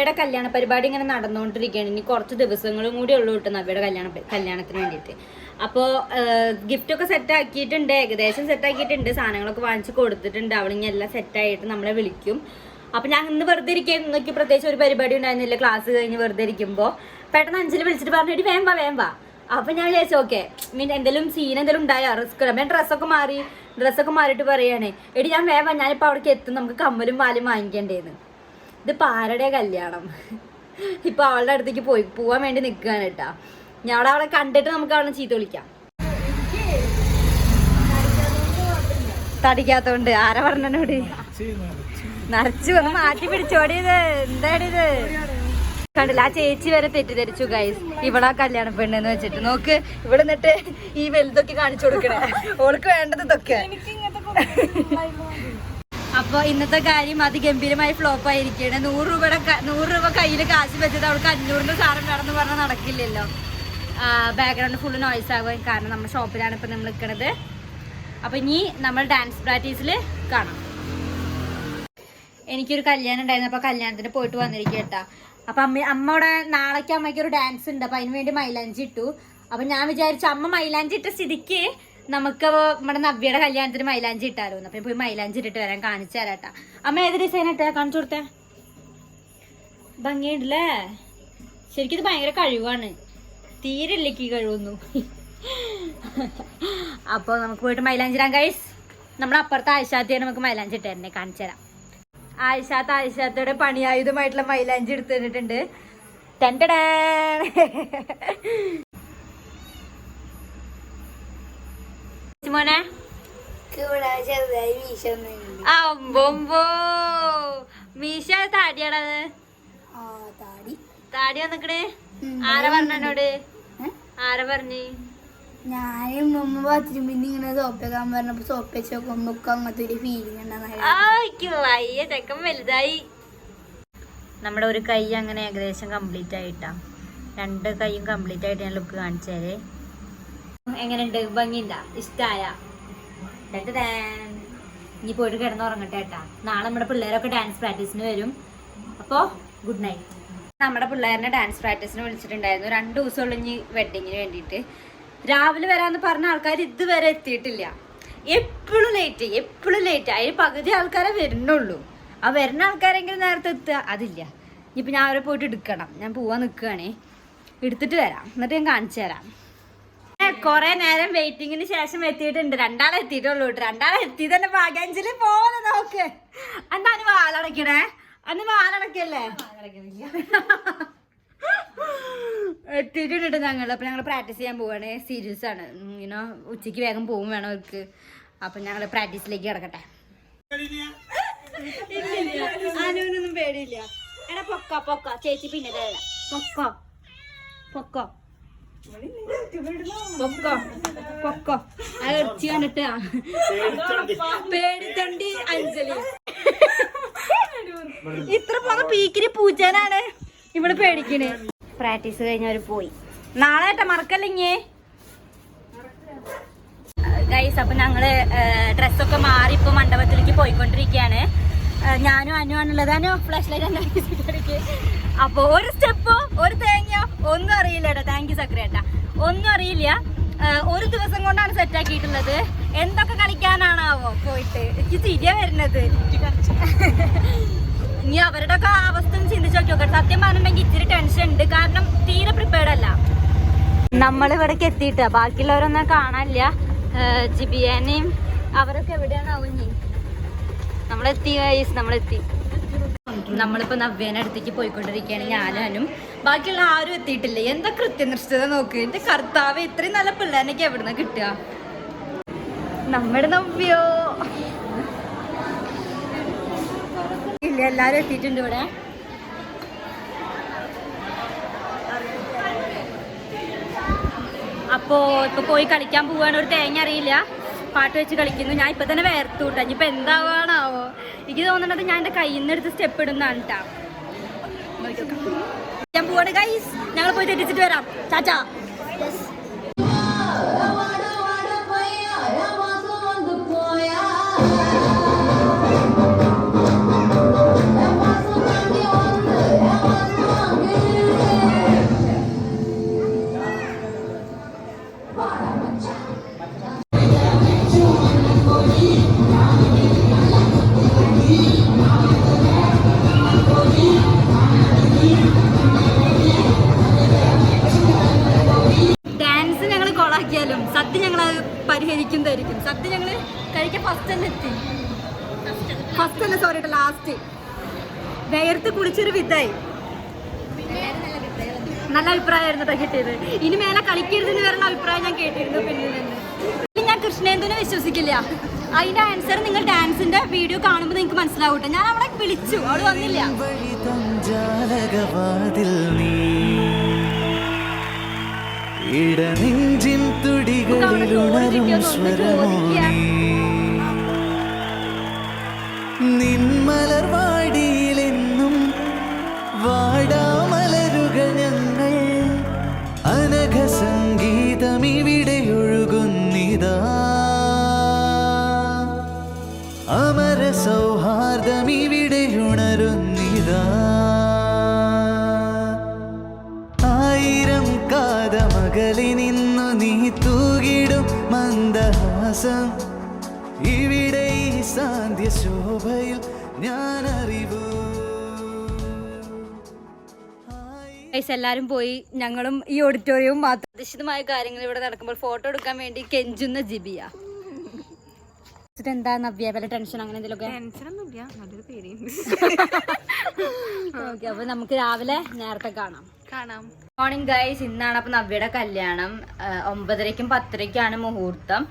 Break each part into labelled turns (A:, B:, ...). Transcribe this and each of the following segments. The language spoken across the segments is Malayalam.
A: നവ്യയുടെ കല്യാണ പരിപാടി ഇങ്ങനെ നടന്നുകൊണ്ടിരിക്കുകയാണ്. ഇനി കുറച്ച് ദിവസങ്ങളും കൂടി ഉള്ളൂ കിട്ടും നവ്യയുടെ കല്യാണത്തിന് വേണ്ടിയിട്ട്. അപ്പോൾ ഗിഫ്റ്റൊക്കെ സെറ്റ് ആക്കിയിട്ടുണ്ട്, ഏകദേശം സെറ്റ് ആക്കിയിട്ടുണ്ട്, സാധനങ്ങളൊക്കെ വാങ്ങിച്ച് കൊടുത്തിട്ടുണ്ട്. അവളിങ്ങനെ എല്ലാം സെറ്റായിട്ട് നമ്മളെ വിളിക്കും. അപ്പം ഞാൻ ഇന്ന് വെറുതെ ഇരിക്കുന്നു, നോക്കി പ്രത്യേകിച്ച് ഒരു പരിപാടി ഉണ്ടായിരുന്നില്ല. ക്ലാസ് കഴിഞ്ഞ് വെറുതെ ഇരിക്കുമ്പോൾ പെട്ടെന്ന് അഞ്ചിൽ വിളിച്ചിട്ട് പറഞ്ഞിട്ട് വേം വാ. അപ്പം ഞാൻ വിചാരിച്ചു ഓക്കെ എന്തെങ്കിലും സീൻ എന്തെങ്കിലും ഉണ്ടായോ, റിസ്ക് ഞാൻ ഡ്രസ്സൊക്കെ മാറിയിട്ട് പറയുകയാണേ എടി ഞാൻ വേവാ, ഞാനിപ്പോൾ അവിടേക്ക് എത്തും, നമുക്ക് കമ്മലും വാലും വാങ്ങിക്കേണ്ടേന്ന്. ഇതിപ്പോൾ ആരുടെ കല്യാണം, ഇപ്പോൾ അവളുടെ അടുത്തേക്ക് പോവാൻ വേണ്ടി നിൽക്കുകയാണ് കേട്ടാ. ഞാൻ അവളെ കണ്ടിട്ട് നമുക്ക് അവളെ ചീത്ത വിളിക്കാം. തടിക്കാത്തോണ്ട് ആരാ പറഞ്ഞോട് നിറച്ചു ഒന്ന് മാറ്റി പിടിച്ചോടിയത്. എന്താണിത് കണ്ടില്ല, ആ ചേച്ചി വരെ തെറ്റിദ്ധരിച്ചു ഗൈസ്, ഇവിടെ കല്യാണ പെണ്ണെന്ന് വെച്ചിട്ട്. നോക്ക് ഇവിടെ നിന്നിട്ട് ഈ വലുതൊക്കെ കാണിച്ചു കൊടുക്കണേ, ഓൾക്ക് വേണ്ടത് ഇതൊക്കെ. അപ്പൊ ഇന്നത്തെ കാര്യം അതിഗംഭീരമായി ഫ്ലോപ്പ് ആയിരിക്കുകയാണ്. 100 രൂപ കയ്യിൽ കാശ് വെച്ചത് അവൾക്ക് 500 സാധനം വേണമെന്ന് പറഞ്ഞാൽ നടക്കില്ലല്ലോ. ബാക്ക്ഗ്രൗണ്ട് ഫുള്ള് നോയ്സ് ആകും, കാരണം നമ്മുടെ ഷോപ്പിലാണ് ഇപ്പം നമ്മൾ നിൽക്കുന്നത്. അപ്പം ഇനി നമ്മൾ ഡാൻസ് പ്രാക്ടീസിൽ കാണാം. എനിക്കൊരു കല്യാണം ഉണ്ടായിരുന്നു, അപ്പോൾ കല്യാണത്തിന് പോയിട്ട് വന്നിരിക്കുക കേട്ടാ. അപ്പം അമ്മയുടെ നാളേക്ക് അമ്മയ്ക്കൊരു ഡാൻസ് ഉണ്ട്, അപ്പം അതിന് വേണ്ടി മൈലാഞ്ചി ഇട്ടു. അപ്പം ഞാൻ വിചാരിച്ചു അമ്മ മൈലാഞ്ചി ഇട്ട സ്ഥിതിക്ക് നമുക്ക് നമ്മുടെ നവ്യയുടെ കല്യാണത്തിന് മൈലാഞ്ചി ഇട്ടാലോ. അപ്പം പോയി മൈലാഞ്ചി ഇട്ടിട്ട് വരാൻ കാണിച്ചു തരാട്ടാ. അമ്മ ഏത് ഡിസൈൻ ഇട്ടാ കാണിച്ചു കൊടുത്തേ? ഭംഗിയുണ്ടല്ലേ, ശരിക്കും ഇത് ഭയങ്കര കഴിവാണ്, തീരെ ഇല്ലേക്ക് കഴിവൊന്നും. അപ്പോൾ നമുക്ക് പോയിട്ട് മൈലാഞ്ചി ഇടാൻ ഗൈസ്. നമ്മുടെ അപ്പുറത്തെ ആയിഷാത്തിയാണ് നമുക്ക് മൈലാഞ്ചി ഇട്ടേ, കാണിച്ചു തരാം. ആയിഷാത്തയുടെ പണിയായുധമായിട്ടുള്ള മൈലാഞ്ചി എടുത്ത് തന്നിട്ടുണ്ട്. മോനെ മീശ താടിയാണത്, താടി വന്നിക്കണേ. ആരാ പറഞ്ഞോട്, ആരാ പറഞ്ഞു?
B: ഞാനും മുമ്പ് ബാത്റൂമിൽ നിന്ന് ഇങ്ങനെ സോപ്പേക്കാൻ പറഞ്ഞപ്പോ സോപ്പ് വെച്ച് നോക്കുമ്പോ അങ്ങനത്തെ ഒരു ഫീലിംഗ്
A: ചെക്കൻ വലുതായി. നമ്മുടെ ഒരു കൈ അങ്ങനെ ഏകദേശം കംപ്ലീറ്റ് ആയിട്ടാ, 2 കൈയും കംപ്ലീറ്റ് ആയിട്ട് ഞാൻ ലുക്ക് കാണിച്ചേ. എങ്ങനെയുണ്ട്, ഭംഗിയുണ്ടാ, ഇഷ്ടായ? ഇനി പോയിട്ട് കിടന്നുറങ്ങട്ടെ കേട്ടാ. നാളെ നമ്മുടെ പിള്ളേരൊക്കെ ഡാൻസ് പ്രാക്ടീസിന് വരും. അപ്പോൾ ഗുഡ് നൈറ്റ്. നമ്മുടെ പിള്ളേരെ ഡാൻസ് പ്രാക്ടീസിന് വിളിച്ചിട്ടുണ്ടായിരുന്നു. 2 ദിവസമുള്ള ഇനി വെഡിങ്ങിന് വേണ്ടിയിട്ട്. രാവിലെ വരാന്ന് പറഞ്ഞ ആൾക്കാർ ഇതുവരെ എത്തിയിട്ടില്ല. എപ്പോഴും ലേറ്റ്. അതിന് പകുതി ആൾക്കാരെ വരുന്നുള്ളൂ. ആ വരുന്ന ആൾക്കാരെങ്കിലും നേരത്തെ എത്തുക, അതില്ല. ഇനിയിപ്പോൾ ഞാൻ അവരെ പോയിട്ട് എടുക്കണം. ഞാൻ പോവാൻ നിൽക്കുകയാണേ, എടുത്തിട്ട് വരാം, എന്നിട്ട് ഞാൻ കാണിച്ചു തരാം. കുറെ നേരം വെയിറ്റിങ്ങിന് ശേഷം എത്തിയിട്ടുണ്ട്. 2 ആളെ എത്തിയിട്ടുള്ളൂ കേട്ടോ. 2 ആളെ എത്തി തന്നെ ഭാഗ്യാഞ്ജലി പോകുന്ന നോക്ക്. എന്താ വാലടക്കണേ, അന്ന് വാലടക്കല്ലേ? എത്തിയിട്ടുണ്ട് ഞങ്ങൾ. അപ്പം ഞങ്ങൾ പ്രാക്ടീസ് ചെയ്യാൻ പോവാണ്. സീരിയസ് ആണ്, ഇങ്ങനെ ഉച്ചയ്ക്ക് വേഗം പോകും വേണം അവർക്ക്. അപ്പം ഞങ്ങൾ പ്രാക്ടീസിലേക്ക് കിടക്കട്ടെ. അനുവിനൊന്നും പേടിയില്ല. എടാ പൊക്ക ചേച്ചി പിന്നെ പൊക്കോ അത് ഇറച്ചി കണ്ടിട്ട് പേടിത്തണ്ടി അഞ്ജലി. ഇത്ര പോന്ന പീക്കിരി പൂച്ചാനാണ് ഇവിടെ പേടിക്കണേ. പ്രാക്ടീസ് കഴിഞ്ഞവർ പോയി. നാളെ ഏട്ടാ മറക്കല്ലേ ഗൈസ്. അപ്പം ഞങ്ങള് ഡ്രസ്സൊക്കെ മാറി ഇപ്പോൾ മണ്ഡപത്തിലേക്ക് പോയിക്കൊണ്ടിരിക്കുകയാണ്. ഞാനും അനുവാണുള്ളത്. Anu flash light. അപ്പോൾ ഒരു സ്റ്റെപ്പോ ഒരു തേങ്ങയോ ഒന്നും അറിയില്ല കേട്ടോ. താങ്ക് യു സക്രേട്ടാ. ഒന്നും അറിയില്ല. ഒരു ദിവസം കൊണ്ടാണ് സെറ്റാക്കിയിട്ടുള്ളത്. എന്തൊക്കെ കളിക്കാനാണാവോ പോയിട്ട്. എനിക്ക് തിരിയാ വരുന്നത്. ഇനി അവരുടെ ഒക്കെ അവസ്ഥ ചിന്തിച്ചു നോക്കി. സത്യം പറഞ്ഞിട്ടുണ്ടെങ്കിൽ ഇച്ചിരി ടെൻഷൻ ഉണ്ട്, കാരണം തീരെ പ്രിപ്പയർഡ് അല്ല. നമ്മളിവിടേക്ക് എത്തിയിട്ടാ, ബാക്കിയുള്ളവരൊന്നും കാണാനില്ല. ജിബിയാനെയും അവരൊക്കെ എവിടെയാണാവും. ഇനി നമ്മളെത്തി. നമ്മളിപ്പോ നവ്യേനെ അടുത്തേക്ക് പോയിക്കൊണ്ടിരിക്കുകയാണ്. ഞാനും ബാക്കിയുള്ള ആരും എത്തിയിട്ടില്ല. എന്താ കൃത്യനിഷ്ഠത നോക്ക്. എന്റെ കർത്താവ്, ഇത്രയും നല്ല പിള്ളേരനൊക്കെ എവിടുന്ന കിട്ടുക. നമ്മുടെ നവ്യോ ഇല്ല, എല്ലാരും എത്തിയിട്ടുണ്ട് ഇവിടെ. അപ്പോ ഇപ്പൊ പോയി കളിക്കാൻ പോവാണ്. ഒരു തേങ്ങ അറിയില്ല, പാട്ട് വെച്ച് കളിക്കുന്നു. ഞാൻ ഇപ്പൊ തന്നെ വേർത്തു കൂട്ടാ. ഇനിയിപ്പൊ എന്താവാണാവോ. എനിക്ക് തോന്നുന്നത് ഞാൻ എന്റെ കയ്യിൽ നിന്ന് എടുത്ത് സ്റ്റെപ്പ് ഇടുന്നതാണ് കേട്ടാ. ഞാൻ പോവാണ് ഗൈസ്. ഞങ്ങൾ പോയി തെറ്റിച്ചിട്ട് വരാം. ചാച്ചാ.
C: Yeah.
A: കഴിക്കുന്നതായിരിക്കും. സദ്യ ഞങ്ങള് കഴിക്കാൻ ഫസ്റ്റ് തന്നെ എത്തി. ഫസ്റ്റ് തന്നെ സോറി ലാസ്റ്റ് വേർത്ത് കുളിച്ചൊരു വിധായി. നല്ല അഭിപ്രായമായിരുന്നു കേട്ടോ കിട്ടിയത്. ഇനി മേലെ കളിക്കരുതെന്ന് വരുന്ന അഭിപ്രായം ഞാൻ കേട്ടിരുന്നു. പിന്നെ ഞാൻ കൃഷ്ണേന്ദുവിനെ വിശ്വസിക്കില്ല. അതിന്റെ ആൻസർ നിങ്ങൾ ഡാൻസിന്റെ വീഡിയോ കാണുമ്പോൾ നിങ്ങൾക്ക് മനസ്സിലാവട്ടെ. ഞാൻ അവളെ വിളിച്ചു, അവള് വന്നില്ല.
C: നിന്മലർവാടിയിലെന്നും വാടാമലരുകൾ ഞങ്ങൾ അനഘ സംഗീതം ഇവിടെ ഒഴുകുന്നിതാ അമര സൗഹാർദ്ദം ഇവിടെ ഉണരുന്നിതാ ആയിരം കാതമകലി നിന്നു നീ തൂകിടും മന്ദഹാസം ഇവിടെ ഈ സാന്ധ്യ ശോഭയിൽ ഞാൻ അറിവു.
A: എല്ലാരും പോയി, ഞങ്ങളും ഈ ഓഡിറ്റോറിയവും മാത്രം. അധിഷ്ഠിതമായ കാര്യങ്ങൾ ഇവിടെ നടക്കുമ്പോൾ ഫോട്ടോ എടുക്കാൻ വേണ്ടി കെഞ്ചുന്ന ജിബിയ. എന്താ നവ്യ വല്ല ടെൻഷൻ അങ്ങനെ എന്തെങ്കിലുമൊക്കെ? ഓക്കെ, അപ്പൊ നമുക്ക് രാവിലെ നേരത്തെ കാണാം. മോർണിംഗ് ഗൈസ്, ഇന്നാണ് അപ്പൊ നവ്യയുടെ കല്യാണം. 9:30ക്കും 10:30ക്കാണ് മുഹൂർത്തം.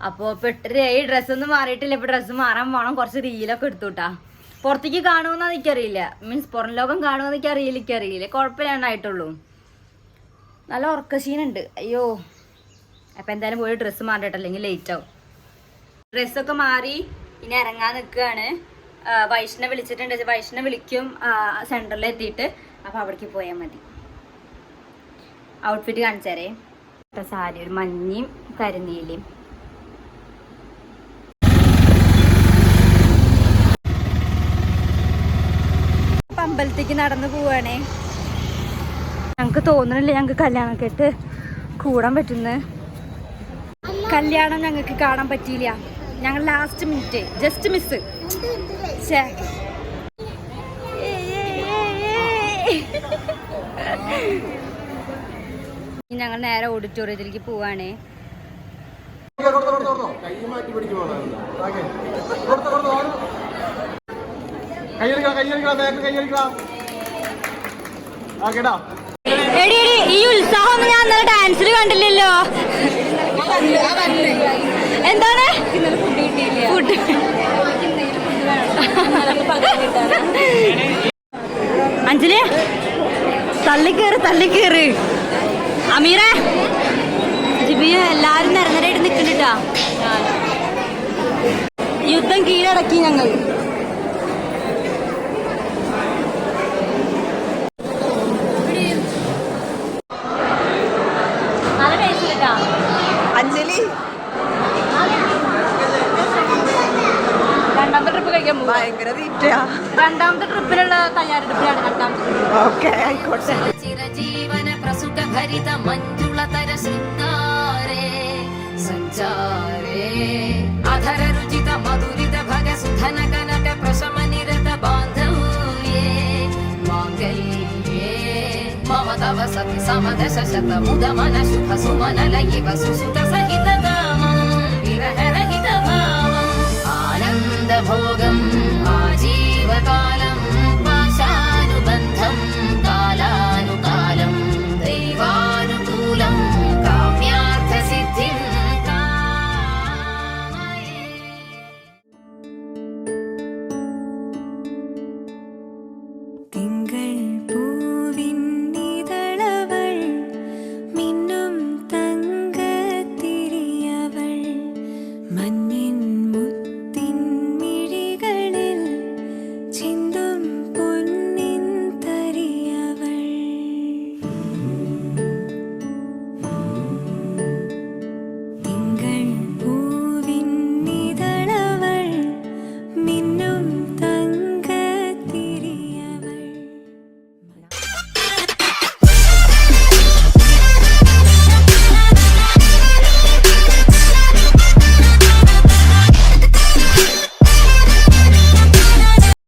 A: അപ്പോൾ ഇപ്പോൾ 8 ഡ്രസ്സൊന്നും മാറിയിട്ടില്ല. ഇപ്പോൾ ഡ്രസ്സ് മാറാൻ പോകണം. കുറച്ച് റീലൊക്കെ എടുത്തുട്ടാ. പുറത്തേക്ക് കാണുമെന്ന് എനിക്കറിയില്ല, മീൻസ് പുറം ലോകം കാണുമെന്ന് എനിക്കറിയില്ല. കുഴപ്പമില്ലാണ്ടായിട്ടുള്ളൂ. നല്ല ഉറക്കശീനുണ്ട്. അയ്യോ, അപ്പം എന്തായാലും പോയി ഡ്രസ്സ് മാറിയിട്ട്, അല്ലെങ്കിൽ ലേറ്റ് ആവും. ഡ്രസ്സൊക്കെ മാറി ഇനി ഇറങ്ങാൻ നിൽക്കുകയാണ്. വൈഷ്ണവ് വിളിച്ചിട്ടുണ്ട്. വൈഷ്ണവ് വിളിക്കും സെൻറ്ററിൽ എത്തിയിട്ട്. അപ്പോൾ അവിടേക്ക് പോയാൽ മതി. ഔട്ട്ഫിറ്റ് കാണിച്ചാരേ. സാരി, ഒരു മഞ്ഞയും കരിനീലയും. അമ്പലത്തേക്ക് നടന്നു പോവാണേ. ഞങ്ങക്ക് തോന്നണില്ല ഞങ്ങക്ക് കല്യാണമൊക്കെ ഇട്ട് കൂടാൻ പറ്റുന്ന. കല്യാണം ഞങ്ങൾക്ക് കാണാൻ പറ്റിയില്ല. ഞങ്ങൾ ലാസ്റ്റ് മിനിറ്റ് ജസ്റ്റ് മിസ്. ഞങ്ങൾ നേരെ ഓഡിറ്റോറിയത്തിലേക്ക് പോവാണേ. ഈ ഉത്സാഹം ഞാൻ ഇന്നലെ ഡാൻസിൽ കണ്ടില്ലല്ലോ. എന്താണ് ഫുഡ്? അഞ്ജലി തള്ളിക്കേറ്. അമീറ, ജിബിയ, എല്ലാരും നിരന്തരമായിട്ട് നിൽക്കുന്നുണ്ടാ. യുദ്ധം കീഴടക്കി ഞങ്ങൾ.
D: അഞ്ജലി
A: രണ്ടാമത്തെ ട്രിപ്പ് കഴിക്കാൻ പോകും.
D: ഭയങ്കര തീറ്റയാ.
A: രണ്ടാമത്തെ ട്രിപ്പിലുള്ള തയ്യാറെടുപ്പിലാണ്. രണ്ടാമത്തെ
D: ഓക്കെ, ആയിക്കോട്ടെ.
E: ചിരജീവന പ്രസുഖ ഭരിത മഞ്ജുളതര ശൃംഗാരേ സഞ്ചാരേ അധര രുചിത മധുരിത ഭഗ സുധന കനക പ്രശമ നിരത ബാന്ധവ്യേ മാംഗല്യേ മമ തവ സതി സമദശ ശത മുദ മന ശുഭ സുമന ലയിവ സുസുത സഹിത കാമം വിരഹ രഹിത ഭാവം ആനന്ദ ഭോഗം